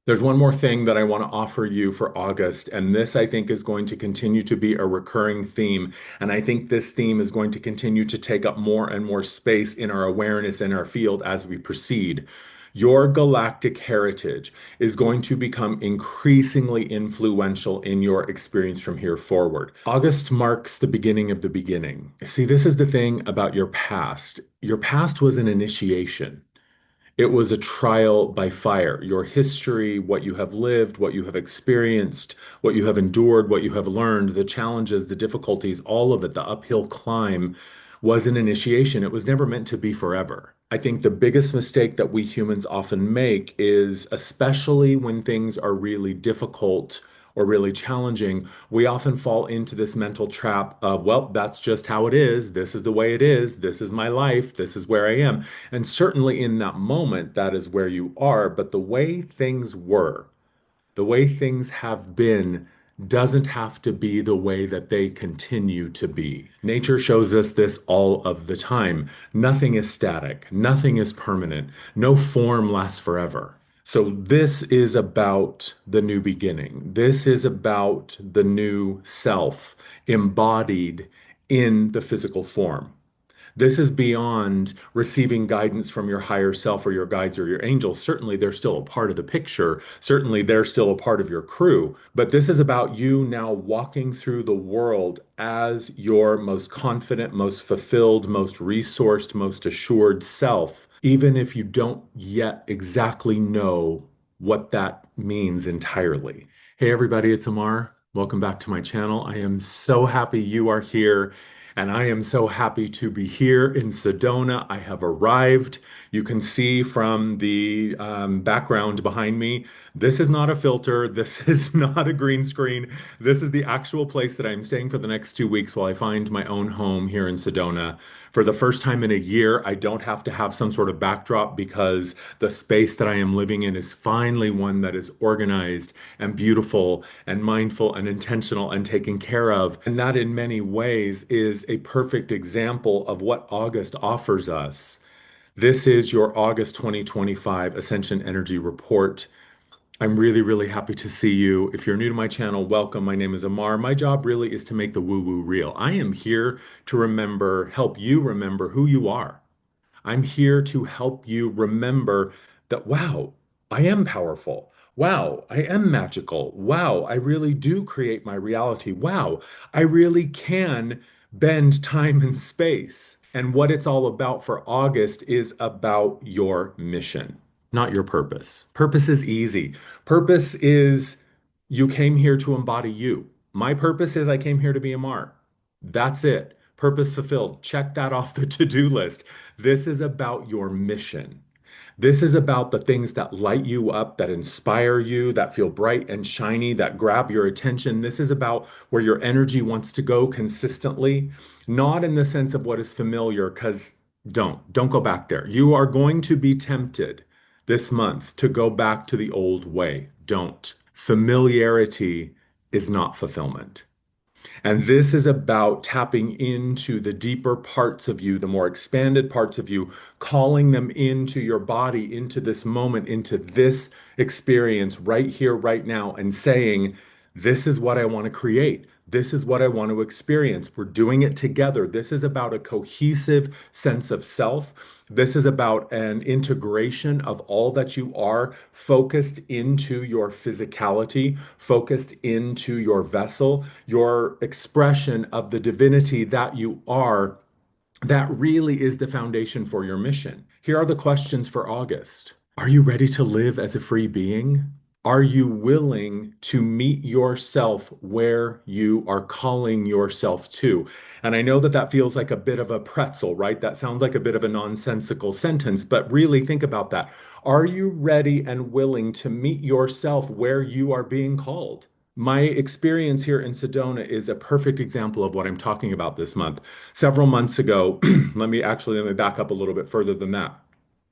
There's one more thing that I want to offer you for August, and this I think is going to continue to be a recurring theme. And I think this theme is going to continue to take up more and more space in our awareness in our field as we proceed. Your galactic heritage is going to become increasingly influential in your experience from here forward. August marks the beginning of the beginning. See, this is the thing about your past. Your past was an initiation. It was a trial by fire. Your history, what you have lived, what you have experienced, what you have endured, what you have learned, the challenges, the difficulties, all of it, the uphill climb was an initiation. It was never meant to be forever. I think the biggest mistake that we humans often make is, especially when things are really difficult or really challenging, we often fall into this mental trap of, well, that's just how it is. This is the way it is. This is my life. This is where I am. And certainly in that moment, that is where you are. But the way things were, the way things have been, doesn't have to be the way that they continue to be. Nature shows us this all of the time. Nothing is static, nothing is permanent, no form lasts forever. So, this is about the new beginning. This is about the new self embodied in the physical form. This is beyond receiving guidance from your higher self or your guides or your angels. Certainly, they're still a part of the picture. Certainly, they're still a part of your crew. But this is about you now walking through the world as your most confident, most fulfilled, most resourced, most assured self, even if you don't yet exactly know what that means entirely. Hey, everybody, it's Amar. Welcome back to my channel. I am so happy you are here. And I am so happy to be here in Sedona. I have arrived. You can see from the background behind me, this is not a filter. This is not a green screen. This is the actual place that I'm staying for the next 2 weeks while I find my own home here in Sedona. For the first time in a year, I don't have to have some sort of backdrop because the space that I am living in is finally one that is organized and beautiful and mindful and intentional and taken care of. And that, in many ways, is a perfect example of what August offers us. This is your August 2025 Ascension Energy Report. I'm really, really happy to see you. If you're new to my channel, welcome. My name is Amar. My job really is to make the woo-woo real. I am here to help you remember who you are. I'm here to help you remember that, wow, I am powerful. Wow, I am magical. Wow, I really do create my reality. Wow, I really can bend time and space. And what it's all about for August is about your mission, not your purpose. Purpose is easy. Purpose is you came here to embody you. My purpose is I came here to be Amar. That's it. Purpose fulfilled. Check that off the to-do list. This is about your mission. This is about the things that light you up, that inspire you, that feel bright and shiny, that grab your attention. This is about where your energy wants to go consistently, not in the sense of what is familiar, because don't go back there. You are going to be tempted this month to go back to the old way. Don't. Familiarity is not fulfillment. And this is about tapping into the deeper parts of you, the more expanded parts of you, calling them into your body, into this moment, into this experience right here, right now, and saying, this is what I want to create. This is what I want to experience. We're doing it together. This is about a cohesive sense of self. This is about an integration of all that you are, focused into your physicality, focused into your vessel, your expression of the divinity that you are. That really is the foundation for your mission. Here are the questions for August. Are you ready to live as a free being? Are you willing to meet yourself where you are calling yourself to? And I know that that feels like a bit of a pretzel, right? That sounds like a bit of a nonsensical sentence, but really think about that. Are you ready and willing to meet yourself where you are being called? My experience here in Sedona is a perfect example of what I'm talking about this month. Several months ago, let me back up a little bit further than that.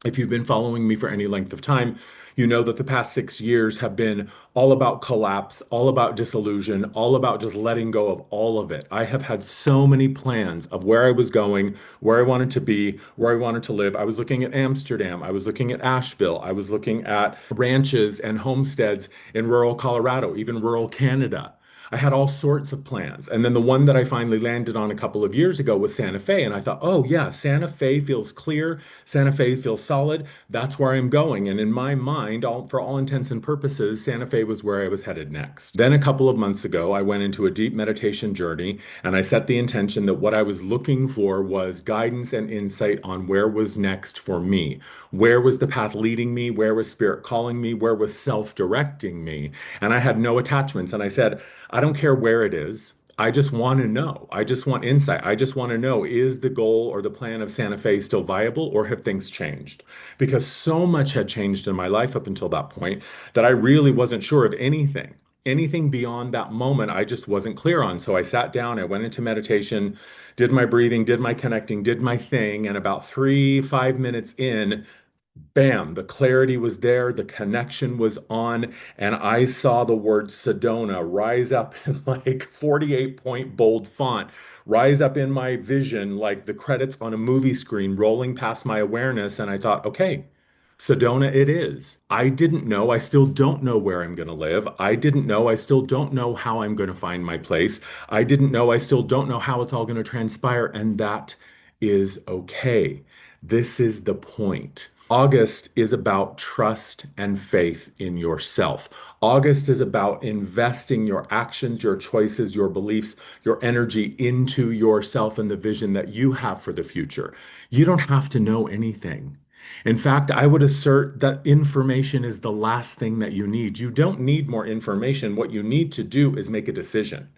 If you've been following me for any length of time, you know that the past 6 years have been all about collapse, all about disillusion, all about just letting go of all of it. I have had so many plans of where I was going, where I wanted to be, where I wanted to live. I was looking at Amsterdam. I was looking at Asheville. I was looking at ranches and homesteads in rural Colorado, even rural Canada. I had all sorts of plans. And then the one that I finally landed on a couple of years ago was Santa Fe. And I thought, oh, yeah, Santa Fe feels clear. Santa Fe feels solid. That's where I'm going. And in my mind, for all intents and purposes, Santa Fe was where I was headed next. Then a couple of months ago, I went into a deep meditation journey and I set the intention that what I was looking for was guidance and insight on where was next for me. Where was the path leading me? Where was spirit calling me? Where was self directing me? And I had no attachments. And I said, I don't care where it is. I just want to know. I just want insight. I just want to know, is the goal or the plan of Santa Fe still viable, or have things changed? Because so much had changed in my life up until that point that I really wasn't sure of anything. Anything beyond that moment, I just wasn't clear on. So I sat down, I went into meditation, did my breathing, did my connecting, did my thing. And about 5 minutes in, bam, the clarity was there, the connection was on, and I saw the word Sedona rise up in like 48 point bold font, rise up in my vision like the credits on a movie screen rolling past my awareness. And I thought, okay, Sedona it is. I didn't know, I still don't know where I'm going to live. I didn't know, I still don't know how I'm going to find my place. I didn't know, I still don't know how it's all going to transpire, and that is okay. This is the point. August is about trust and faith in yourself. August is about investing your actions, your choices, your beliefs, your energy into yourself and the vision that you have for the future. You don't have to know anything. In fact, I would assert that information is the last thing that you need. You don't need more information. What you need to do is make a decision.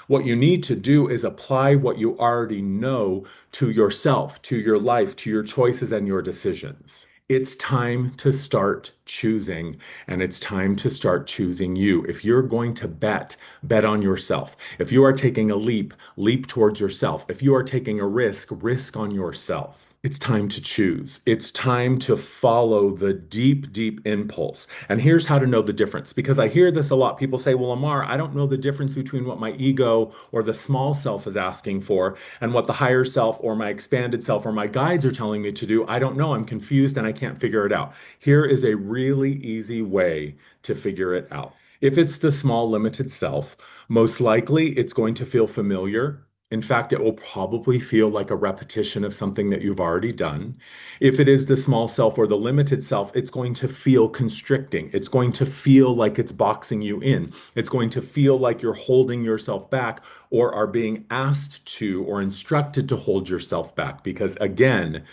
What you need to do is apply what you already know to yourself, to your life, to your choices and your decisions. It's time to start choosing, and it's time to start choosing you. If you're going to bet, bet on yourself. If you are taking a leap, leap towards yourself. If you are taking a risk, risk on yourself. It's time to choose. It's time to follow the deep, deep impulse. And here's how to know the difference. Because I hear this a lot. People say, well, Amar, I don't know the difference between what my ego or the small self is asking for and what the higher self or my expanded self or my guides are telling me to do. I don't know. I'm confused and I can't figure it out. Here is a really easy way to figure it out. If it's the small, limited self, most likely it's going to feel familiar. In fact, it will probably feel like a repetition of something that you've already done. If it is the small self or the limited self, it's going to feel constricting. It's going to feel like it's boxing you in. It's going to feel like you're holding yourself back or are being asked to or instructed to hold yourself back. Because again,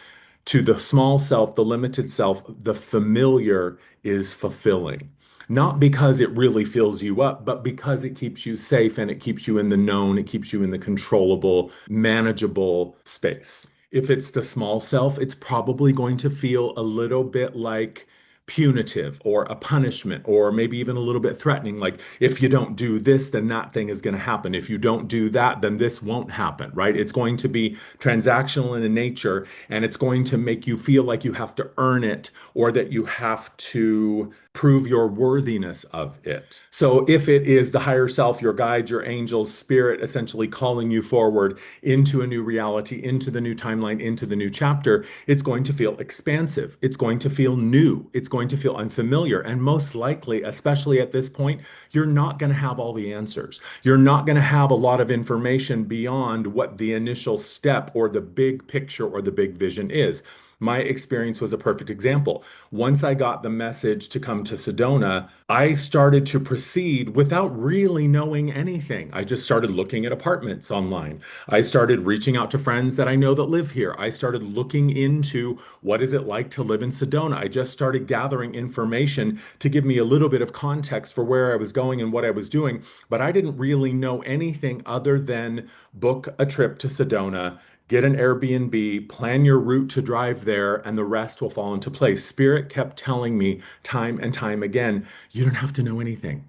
to the small self, the limited self, the familiar is fulfilling. Not because it really fills you up, but because it keeps you safe and it keeps you in the known, it keeps you in the controllable, manageable space. If it's the small self, it's probably going to feel a little bit like punitive or a punishment or maybe even a little bit threatening. Like, if you don't do this, then that thing is going to happen. If you don't do that, then this won't happen, right? It's going to be transactional in nature, and it's going to make you feel like you have to earn it or that you have to prove your worthiness of it. So if it is the higher self, your guide, your angels, spirit essentially calling you forward into a new reality, into the new timeline, into the new chapter, it's going to feel expansive. It's going to feel new. It's going to feel unfamiliar. And most likely, especially at this point, you're not going to have all the answers. You're not going to have a lot of information beyond what the initial step or the big picture or the big vision is. My experience was a perfect example. Once I got the message to come to Sedona, I started to proceed without really knowing anything. I just started looking at apartments online. I started reaching out to friends that I know that live here. I started looking into what is it like to live in Sedona. I just started gathering information to give me a little bit of context for where I was going and what I was doing, but I didn't really know anything other than book a trip to Sedona, get an Airbnb, plan your route to drive there, and the rest will fall into place. Spirit kept telling me time and time again, you don't have to know anything.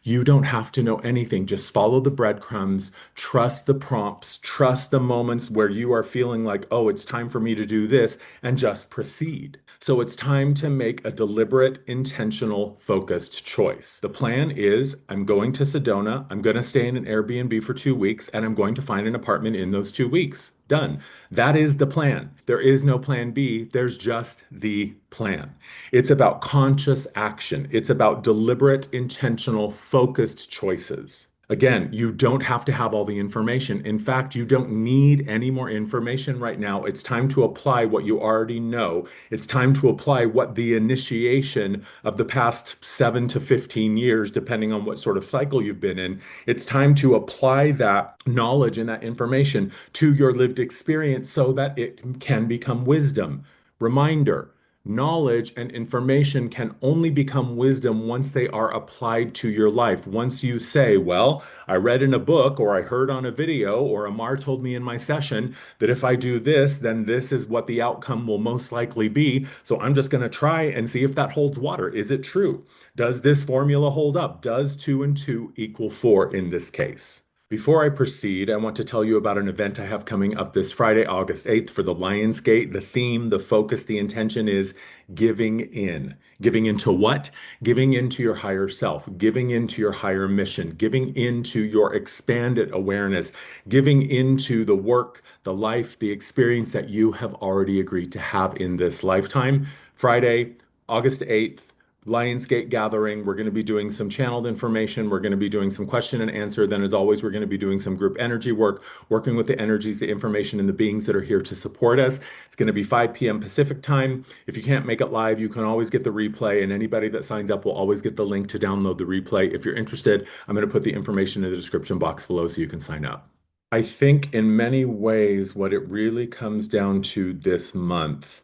You don't have to know anything. Just follow the breadcrumbs, trust the prompts, trust the moments where you are feeling like, oh, it's time for me to do this, and just proceed. So it's time to make a deliberate, intentional, focused choice. The plan is I'm going to Sedona, I'm going to stay in an Airbnb for 2 weeks, and I'm going to find an apartment in those 2 weeks. Done. That is the plan. There is no plan B, there's just the plan. It's about conscious action. It's about deliberate, intentional, focused choices. Again, you don't have to have all the information. In fact, you don't need any more information right now. It's time to apply what you already know. It's time to apply what the initiation of the past 7 to 15 years, depending on what sort of cycle you've been in, it's time to apply that knowledge and that information to your lived experience so that it can become wisdom. Reminder, knowledge and information can only become wisdom once they are applied to your life. Once you say, well, I read in a book or I heard on a video or Amar told me in my session that if I do this, then this is what the outcome will most likely be. So I'm just going to try and see if that holds water. Is it true? Does this formula hold up? Does 2 and 2 equal 4 in this case? Before I proceed, I want to tell you about an event I have coming up this Friday, August 8th for the Lionsgate. The theme, the focus, the intention is giving in. Giving into what? Giving into your higher self, giving into your higher mission, giving into your expanded awareness, giving into the work, the life, the experience that you have already agreed to have in this lifetime. Friday, August 8th. Lionsgate gathering. We're going to be doing some channeled information. We're going to be doing some question and answer. Then, as always, we're going to be doing some group energy work, working with the energies, the information, and the beings that are here to support us. It's going to be 5 p.m. Pacific time. If you can't make it live, you can always get the replay, and anybody that signs up will always get the link to download the replay. If you're interested, I'm going to put the information in the description box below so you can sign up. I think in many ways, what it really comes down to this month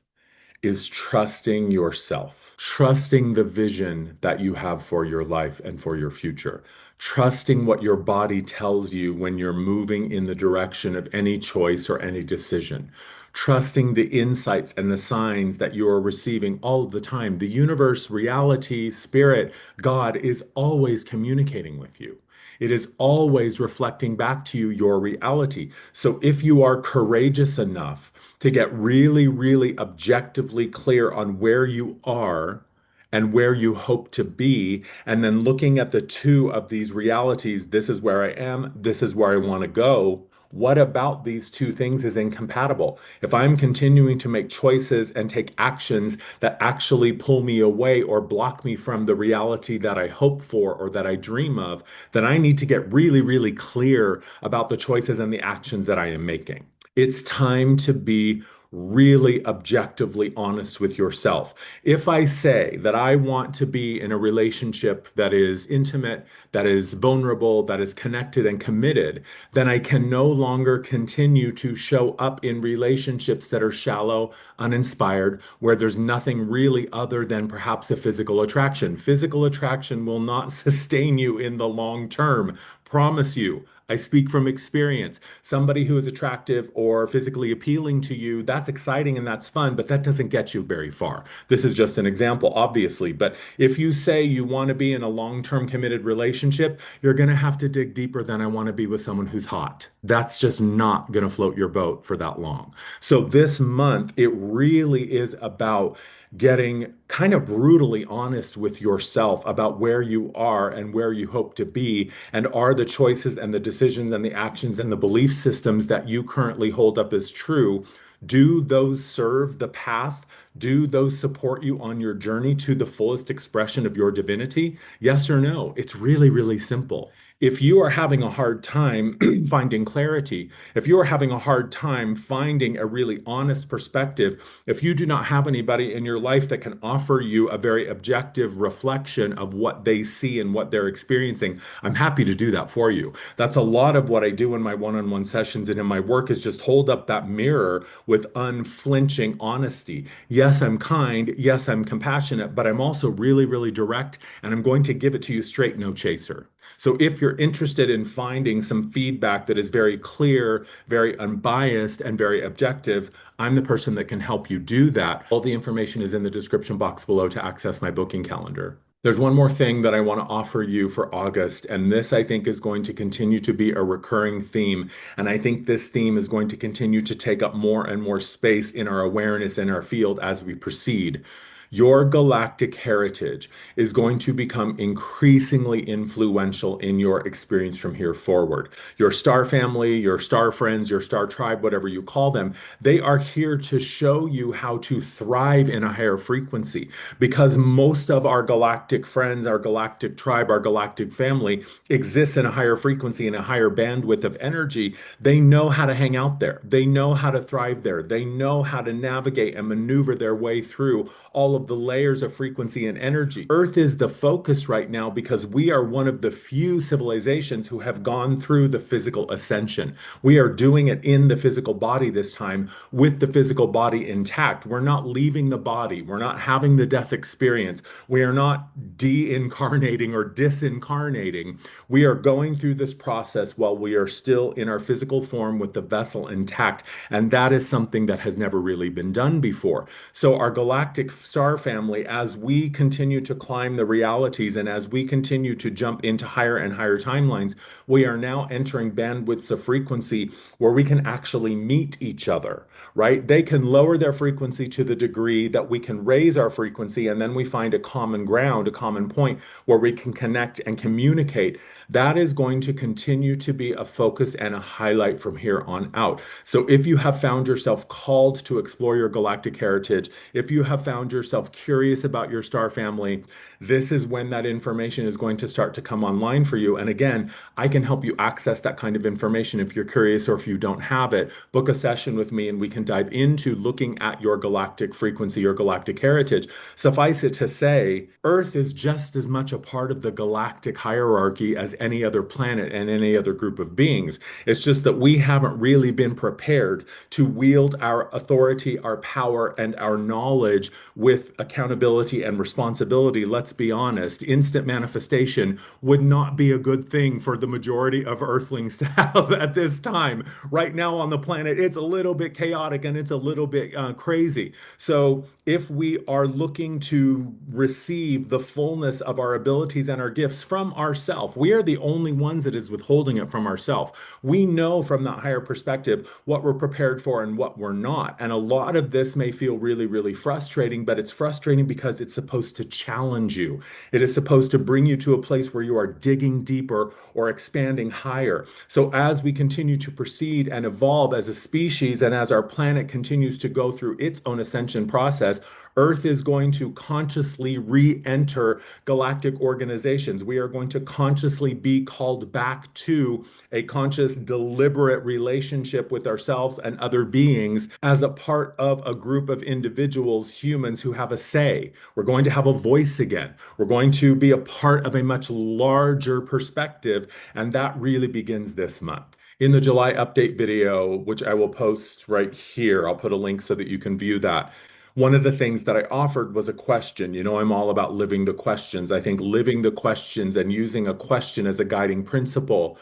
is trusting yourself, trusting the vision that you have for your life and for your future, trusting what your body tells you when you're moving in the direction of any choice or any decision, trusting the insights and the signs that you are receiving all of the time. The universe, reality, spirit, God is always communicating with you. It is always reflecting back to you your reality. So if you are courageous enough to get really, really objectively clear on where you are and where you hope to be, and then looking at the two of these realities, this is where I am, this is where I want to go. What about these two things is incompatible? If I'm continuing to make choices and take actions that actually pull me away or block me from the reality that I hope for or that I dream of, then I need to get really, really clear about the choices and the actions that I am making. It's time to be really objectively honest with yourself. If I say that I want to be in a relationship that is intimate, that is vulnerable, that is connected and committed, then I can no longer continue to show up in relationships that are shallow, uninspired, where there's nothing really other than perhaps a physical attraction. Physical attraction will not sustain you in the long term. Promise you. I speak from experience. Somebody who is attractive or physically appealing to you, that's exciting and that's fun, but that doesn't get you very far. This is just an example, obviously. But if you say you want to be in a long-term committed relationship, you're going to have to dig deeper than I want to be with someone who's hot. That's just not going to float your boat for that long. So this month, it really is about getting kind of brutally honest with yourself about where you are and where you hope to be, and are the choices and the decisions and the actions and the belief systems that you currently hold up as true, do those serve the path? Do those support you on your journey to the fullest expression of your divinity? Yes or no? It's really, really simple. If you are having a hard time finding clarity, if you are having a hard time finding a really honest perspective, if you do not have anybody in your life that can offer you a very objective reflection of what they see and what they're experiencing, I'm happy to do that for you. That's a lot of what I do in my one-on-one sessions and in my work, is just hold up that mirror with unflinching honesty. Yes, I'm kind. Yes, I'm compassionate, but I'm also really, really direct, and I'm going to give it to you straight, no chaser. So if you're interested in finding some feedback that is very clear, very unbiased, and very objective, I'm the person that can help you do that. All the information is in the description box below to access my booking calendar. There's one more thing that I want to offer you for August, and this I think is going to continue to be a recurring theme. And I think this theme is going to continue to take up more and more space in our awareness in our field as we proceed. Your galactic heritage is going to become increasingly influential in your experience from here forward. Your star family, your star friends, your star tribe, whatever you call them, they are here to show you how to thrive in a higher frequency because most of our galactic friends, our galactic tribe, our galactic family exists in a higher frequency and a higher bandwidth of energy. They know how to hang out there. They know how to thrive there. They know how to navigate and maneuver their way through all of the layers of frequency and energy. Earth is the focus right now because we are one of the few civilizations who have gone through the physical ascension. We are doing it in the physical body this time with the physical body intact. We're not leaving the body. We're not having the death experience. We are not de-incarnating or disincarnating. We are going through this process while we are still in our physical form with the vessel intact. And that is something that has never really been done before. So our galactic star family, as we continue to climb the realities and as we continue to jump into higher and higher timelines, we are now entering bandwidths of frequency where we can actually meet each other, right? They can lower their frequency to the degree that we can raise our frequency, and then we find a common ground, a common point where we can connect and communicate. That is going to continue to be a focus and a highlight from here on out. So if you have found yourself called to explore your galactic heritage, if you have found yourself curious about your star family, this is when that information is going to start to come online for you. And again, I can help you access that kind of information if you're curious or if you don't have it. Book a session with me and we can dive into looking at your galactic frequency, your galactic heritage. Suffice it to say, Earth is just as much a part of the galactic hierarchy as any other planet and any other group of beings. It's just that we haven't really been prepared to wield our authority, our power, and our knowledge with accountability and responsibility. Let's be honest, instant manifestation would not be a good thing for the majority of Earthlings to have at this time. Right now on the planet, it's a little bit chaotic and it's a little bit crazy. So, if we are looking to receive the fullness of our abilities and our gifts from ourself, we are the only ones that is withholding it from ourself. We know from that higher perspective what we're prepared for and what we're not. And a lot of this may feel really, really frustrating, but it's frustrating because it's supposed to challenge you. It is supposed to bring you to a place where you are digging deeper or expanding higher. So as we continue to proceed and evolve as a species, and as our planet continues to go through its own ascension process, Earth is going to consciously re-enter galactic organizations. We are going to consciously be called back to a conscious, deliberate relationship with ourselves and other beings as a part of a group of individuals, humans who have a say. We're going to have a voice again. We're going to be a part of a much larger perspective, and that really begins this month. In the July update video, which I will post right here, I'll put a link so that you can view that. One of the things that I offered was a question. You know, I'm all about living the questions. I think living the questions and using a question as a guiding principle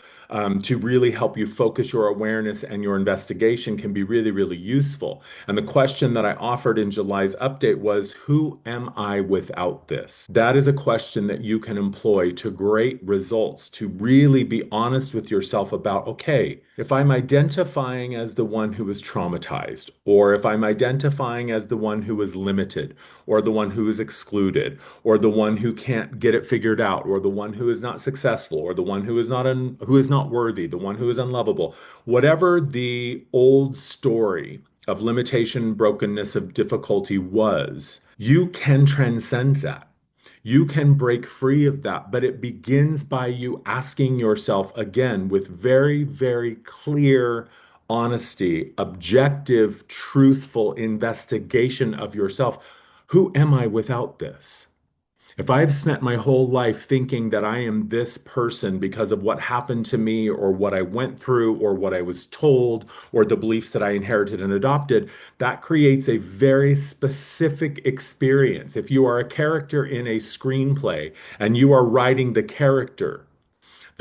to really help you focus your awareness and your investigation can be really, really useful. And the question that I offered in July's update was, who am I without this? That is a question that you can employ to great results, to really be honest with yourself about, okay, if I'm identifying as the one who is traumatized, or if I'm identifying as the one who is limited, or the one who is excluded, or the one who can't get it figured out, or the one who is not successful, or the one who is not worthy, the one who is unlovable, whatever the old story of limitation, brokenness, of difficulty was, you can transcend that. You can break free of that, but it begins by you asking yourself again with very, very clear honesty, objective, truthful investigation of yourself. Who am I without this? If I've spent my whole life thinking that I am this person because of what happened to me or what I went through or what I was told or the beliefs that I inherited and adopted, that creates a very specific experience. If you are a character in a screenplay and you are writing the character,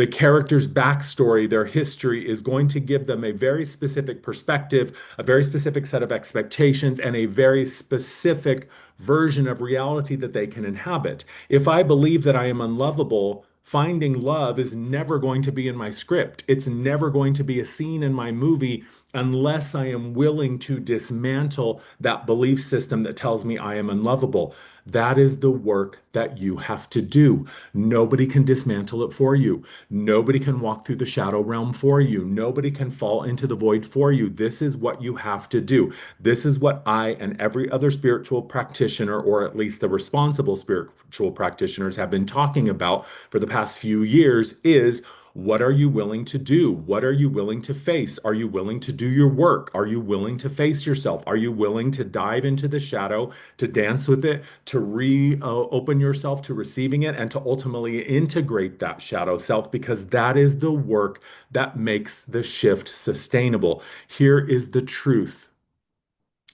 The character's backstory, their history is going to give them a very specific perspective, a very specific set of expectations, and a very specific version of reality that they can inhabit. If I believe that I am unlovable, finding love is never going to be in my script. It's never going to be a scene in my movie unless I am willing to dismantle that belief system that tells me I am unlovable. That is the work that you have to do. Nobody can dismantle it for you. Nobody can walk through the shadow realm for you. Nobody can fall into the void for you. This is what you have to do. This is what I and every other spiritual practitioner, or at least the responsible spiritual practitioners, have been talking about for the past few years is what are you willing to do? What are you willing to face? Are you willing to do your work? Are you willing to face yourself? Are you willing to dive into the shadow, to dance with it, to open yourself to receiving it, and to ultimately integrate that shadow self? Because that is the work that makes the shift sustainable. Here is the truth.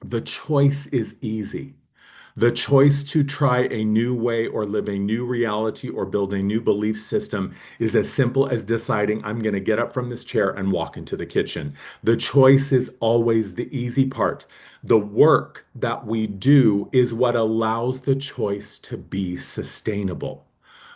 The choice is easy. The choice to try a new way or live a new reality or build a new belief system is as simple as deciding I'm going to get up from this chair and walk into the kitchen. The choice is always the easy part. The work that we do is what allows the choice to be sustainable.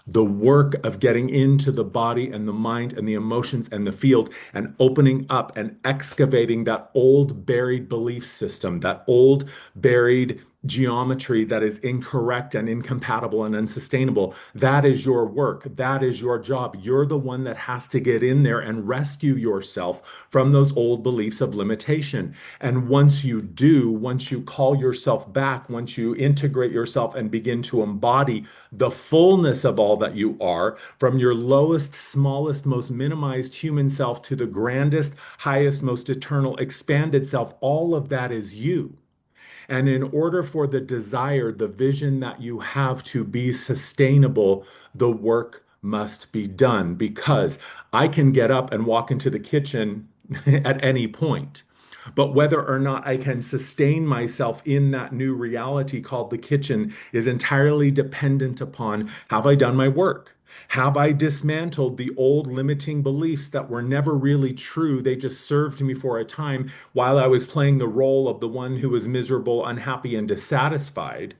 The work of getting into the body and the mind and the emotions and the field and opening up and excavating that old buried belief system, that old buried geometry that is incorrect and incompatible and unsustainable. That is your work. That is your job. You're the one that has to get in there and rescue yourself from those old beliefs of limitation. And once you do, once you call yourself back, once you integrate yourself and begin to embody the fullness of all that you are, from your lowest, smallest, most minimized human self to the grandest, highest, most eternal, expanded self, all of that is you. And in order for the desire, the vision that you have to be sustainable, the work must be done because I can get up and walk into the kitchen at any point. But whether or not I can sustain myself in that new reality called the kitchen is entirely dependent upon have I done my work? Have I dismantled the old limiting beliefs that were never really true? They just served me for a time while I was playing the role of the one who was miserable, unhappy, and dissatisfied.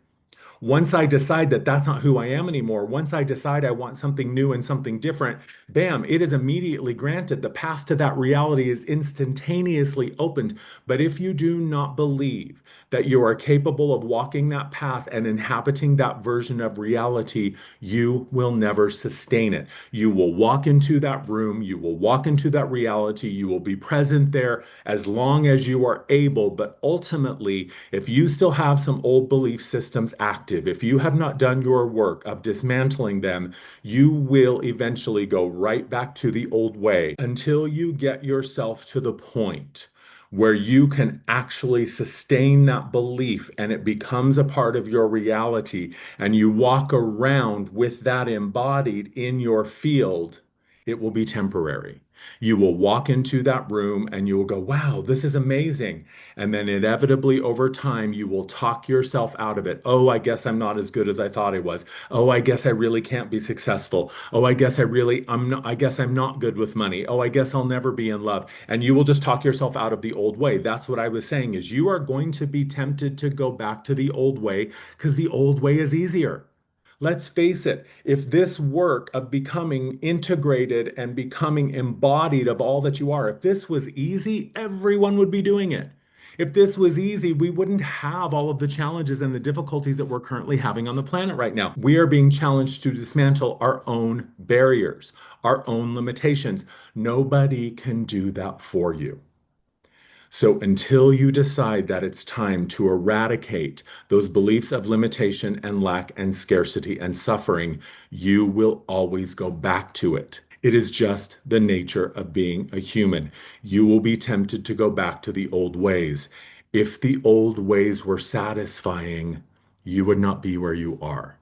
Once I decide that that's not who I am anymore, once I decide I want something new and something different, bam, it is immediately granted. The path to that reality is instantaneously opened. But if you do not believe that you are capable of walking that path and inhabiting that version of reality, you will never sustain it. You will walk into that room, you will walk into that reality, you will be present there as long as you are able. But ultimately, if you still have some old belief systems active, if you have not done your work of dismantling them, you will eventually go right back to the old way until you get yourself to the point where you can actually sustain that belief and it becomes a part of your reality and you walk around with that embodied in your field. It will be temporary. You will walk into that room and you will go, wow, this is amazing. And then inevitably over time, you will talk yourself out of it. Oh, I guess I'm not as good as I thought I was. Oh, I guess I really can't be successful. Oh, I guess I'm not good with money. Oh, I guess I'll never be in love. And you will just talk yourself out of the old way. That's what I was saying is you are going to be tempted to go back to the old way because the old way is easier. Let's face it, if this work of becoming integrated and becoming embodied of all that you are, if this was easy, everyone would be doing it. If this was easy, we wouldn't have all of the challenges and the difficulties that we're currently having on the planet right now. We are being challenged to dismantle our own barriers, our own limitations. Nobody can do that for you. So until you decide that it's time to eradicate those beliefs of limitation and lack and scarcity and suffering, you will always go back to it. It is just the nature of being a human. You will be tempted to go back to the old ways. If the old ways were satisfying, you would not be where you are.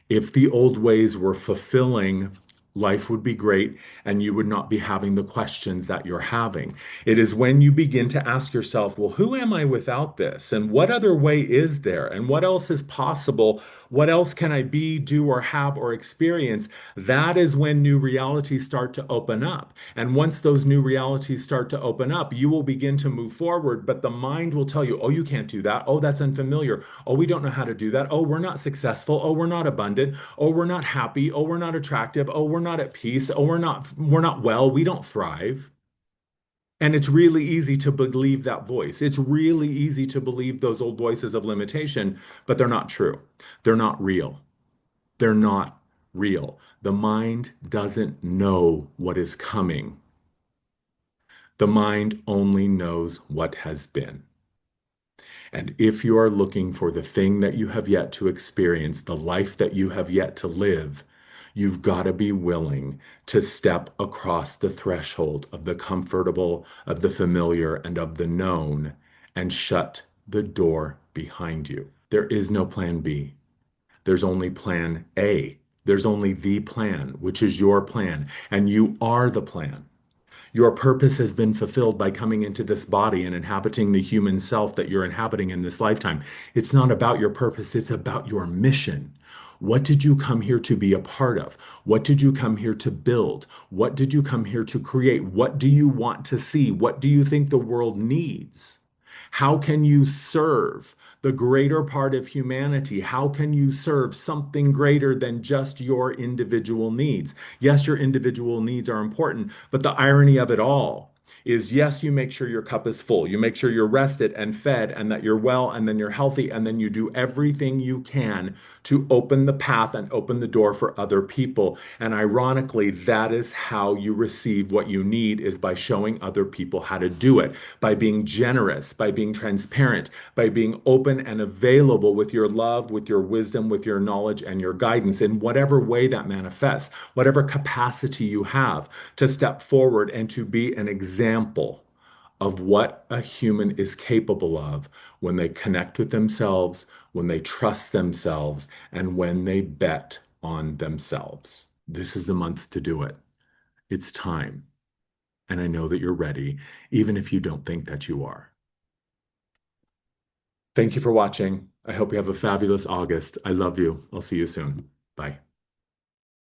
If the old ways were fulfilling, life would be great and you would not be having the questions that you're having. It is when you begin to ask yourself, well, who am I without this? And what other way is there? And what else is possible? What else can I be, do, or have or experience? That is when new realities start to open up. And once those new realities start to open up, you will begin to move forward. But the mind will tell you, oh, you can't do that. Oh, that's unfamiliar. Oh, we don't know how to do that. Oh, we're not successful. Oh, we're not abundant. Oh, we're not happy. Oh, we're not attractive. Oh, we're not at peace. Oh, we're not well. We don't thrive. And it's really easy to believe that voice. It's really easy to believe those old voices of limitation, but they're not true. They're not real. They're not real. The mind doesn't know what is coming. The mind only knows what has been. And if you are looking for the thing that you have yet to experience, the life that you have yet to live, you've got to be willing to step across the threshold of the comfortable, of the familiar, and of the known, and shut the door behind you. There is no plan B. There's only plan A. There's only the plan, which is your plan, and you are the plan. Your purpose has been fulfilled by coming into this body and inhabiting the human self that you're inhabiting in this lifetime. It's not about your purpose, it's about your mission. What did you come here to be a part of? What did you come here to build? What did you come here to create? What do you want to see? What do you think the world needs? How can you serve the greater part of humanity? How can you serve something greater than just your individual needs? Yes, your individual needs are important, but the irony of it all is yes, you make sure your cup is full. You make sure you're rested and fed and that you're well and then you're healthy and then you do everything you can to open the path and open the door for other people. And ironically, that is how you receive what you need is by showing other people how to do it, by being generous, by being transparent, by being open and available with your love, with your wisdom, with your knowledge and your guidance in whatever way that manifests, whatever capacity you have to step forward and to be an example of what a human is capable of when they connect with themselves, when they trust themselves, and when they bet on themselves. This is the month to do it. It's time. And I know that you're ready, even if you don't think that you are. Thank you for watching. I hope you have a fabulous August. I love you. I'll see you soon. Bye.